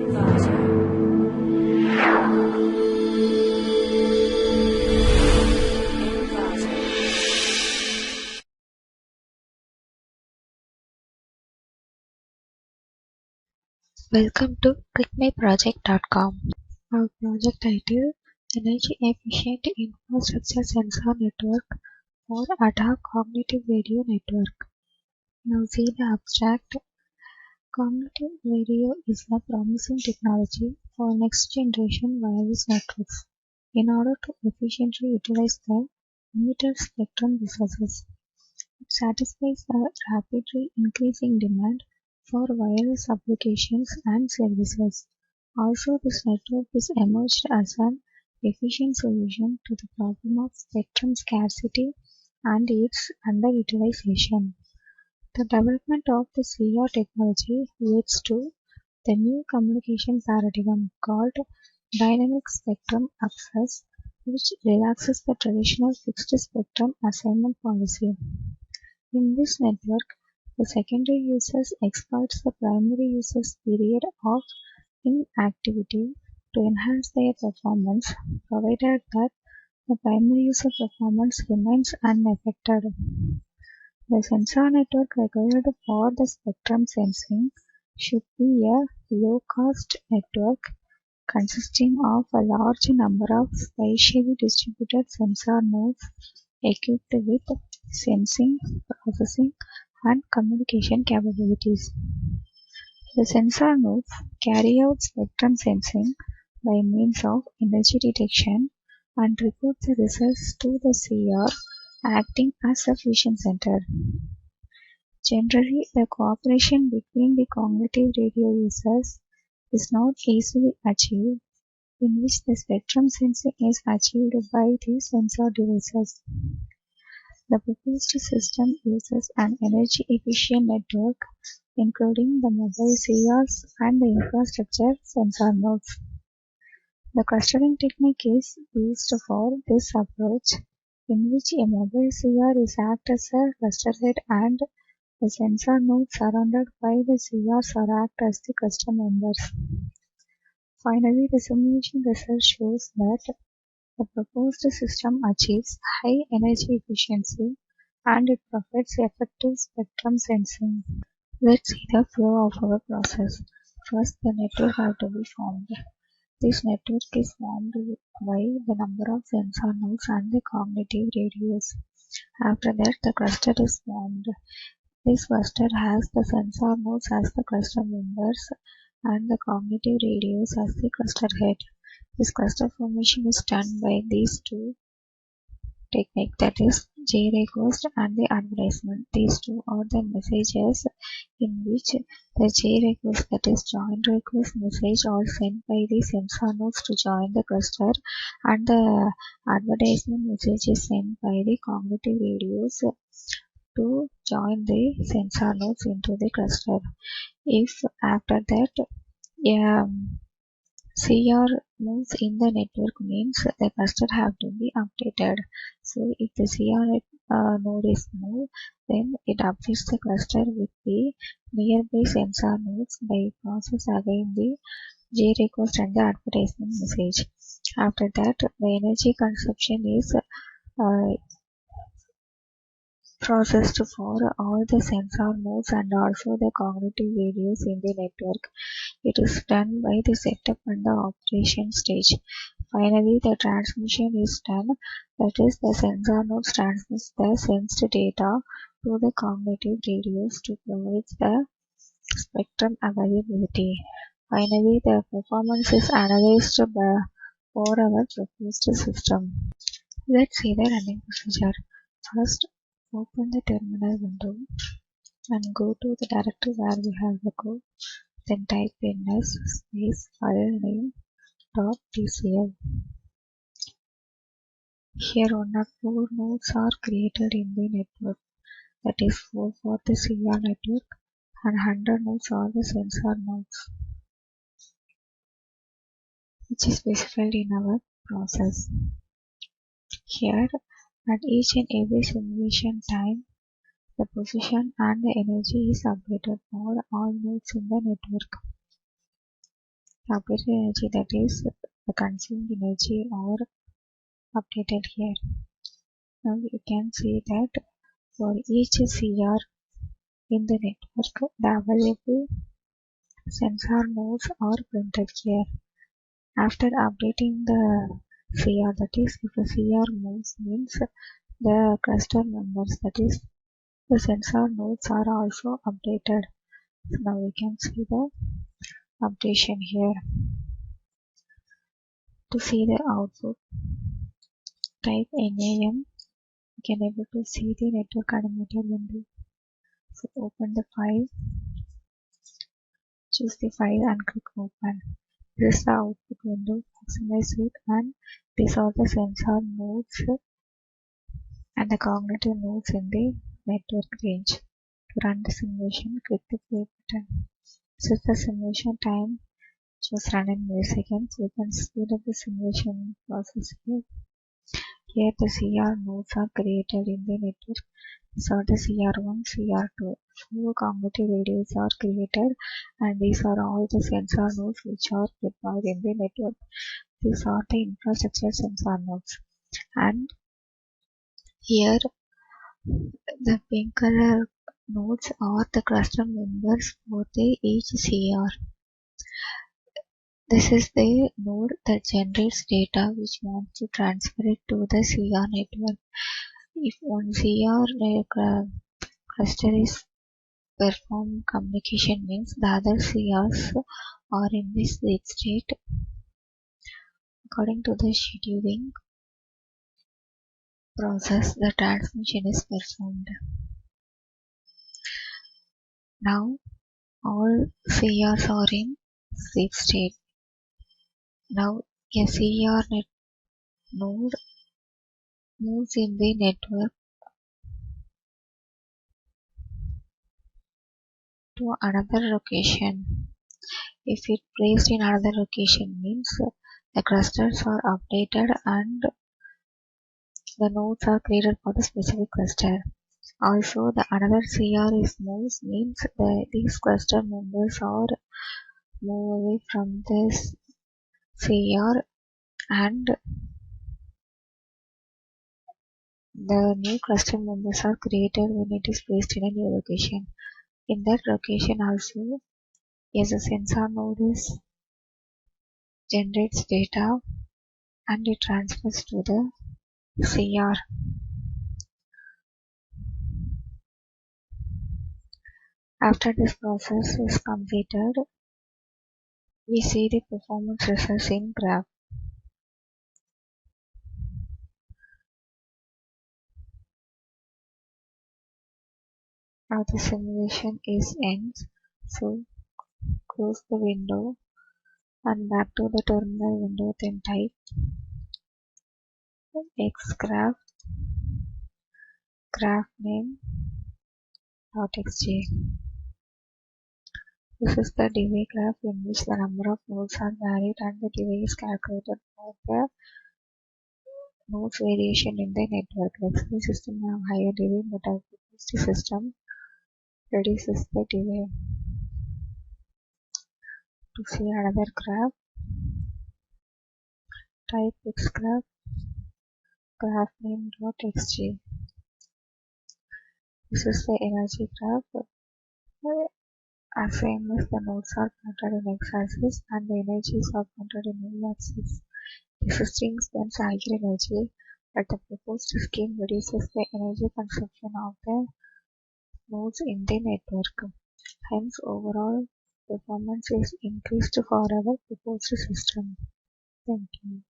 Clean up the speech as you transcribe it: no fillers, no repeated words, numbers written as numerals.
Welcome to clickmyproject.com. Our project title: Energy Efficient Infrastructure Sensor Network for Ad Hoc Cognitive Radio Network. Now see the abstract. Cognitive radio is a promising technology for next generation wireless networks in order to efficiently utilize the limited spectrum resources. It satisfies the rapidly increasing demand for wireless applications and services. Also, this network is emerged as an efficient solution to the problem of spectrum scarcity and its underutilization. The development of the CR technology leads to the new communication paradigm called dynamic spectrum access, which relaxes the traditional fixed spectrum assignment policy. In this network, the secondary users exploits the primary users' period of inactivity to enhance their performance, provided that the primary user performance remains unaffected. The sensor network required for the spectrum sensing should be a low-cost network consisting of a large number of spatially distributed sensor nodes equipped with sensing, processing, and communication capabilities. The sensor nodes carry out spectrum sensing by means of energy detection and report the results to the CR, acting as a fusion center. Generally, the cooperation between the cognitive radio users is not easily achieved, in which the spectrum sensing is achieved by the sensor devices. The proposed system uses an energy-efficient network, including the mobile CRs and the infrastructure sensor nodes. The clustering technique is used for this approach, in which a mobile CR is acted as a cluster head and the sensor nodes surrounded by the CRs are act as the cluster members. Finally, the simulation result shows that the proposed system achieves high energy efficiency and it provides effective spectrum sensing. Let's see the flow of our process. First, the network has to be formed. This network is formed by the number of sensor nodes and the cognitive radios. After that, the cluster is formed. This cluster has the sensor nodes as the cluster members and the cognitive radios as the cluster head. This cluster formation is done by these two techniques, that is J-request and the advertisement. These two are the messages in which the J-request, that is join request message, are sent by the sensor nodes to join the cluster, and the advertisement message is sent by the cognitive radios to join the sensor nodes into the cluster. If after that CR moves in the network, means the cluster have to be updated. So if the CR node is moved, then it updates the cluster with the nearby sensor nodes by process again the J request and the advertisement message. After that, the energy consumption is processed for all the sensor nodes and also the cognitive radios in the network. It is done by the setup and the operation stage. Finally, the transmission is done, that is the sensor nodes transmits the sensed data to the cognitive radios to provide the spectrum availability. Finally, the performance is analyzed for our proposed system. Let's see the running procedure. First, open the terminal window and go to the directory where we have the code. Then type in as space file name .tcl. Here 104 nodes are created in the network, that is 4 for the CR network and 100 nodes are the sensor nodes, which is specified in our process. Here, at each and every simulation time, the position and the energy is updated for all nodes in the network. Updated energy, that is the consumed energy or updated here. Now you can see that for each CR in the network, the available sensor nodes are printed here. After updating the CR, that is if the CR moves means the cluster members, that is the sensor nodes, are also updated. So now we can see the updation here. To see the output, type NAM. You can able to see the network animator window. So open the file, choose the file and click open. This is the output window, maximize it, and these are the sensor nodes and the cognitive nodes in the network range. To run the simulation, click the play button. This is the simulation time, choose run in milliseconds. You can speed up the simulation process here. Here the CR nodes are created in the network. These are the CR1, CR2. Four cognitive radios are created, and these are all the sensor nodes which are deployed in the network. These are the infrastructure sensor nodes. And here the pink color nodes are the cluster members for the each CR. This is the node that generates data which wants to transfer it to the CR network. If one CR cluster is perform communication means the other CRs are in the sleep state. According to the scheduling process, the transmission is performed. Now all CRs are in sleep state. Now a CR node moves in the network to another location. If it placed in another location means the clusters are updated and the nodes are created for the specific cluster. Also, the another CR is moves means these cluster members are move away from this CR, and the new cluster members are created when it is placed in a new location. In that location also, yes, a sensor node is generates data and it transfers to the CR. After this process is completed, we see the performance results in graph. Now the simulation is ends. So close the window and back to the terminal window, then type xgraph graph name .xj. This is the delay graph in which the number of nodes are varied and the delay is calculated for the nodes variation in the network. The system have higher delay, but our proposed system reduces the delay. To see another graph, type xgraph graph name .xj. This is the energy graph. As same as the nodes are pointed in x-axis and the energies are pointed in y-axis. The system spends higher energy, but the proposed scheme reduces the energy consumption of the nodes in the network. Hence, overall performance is increased for our proposed system. Thank you.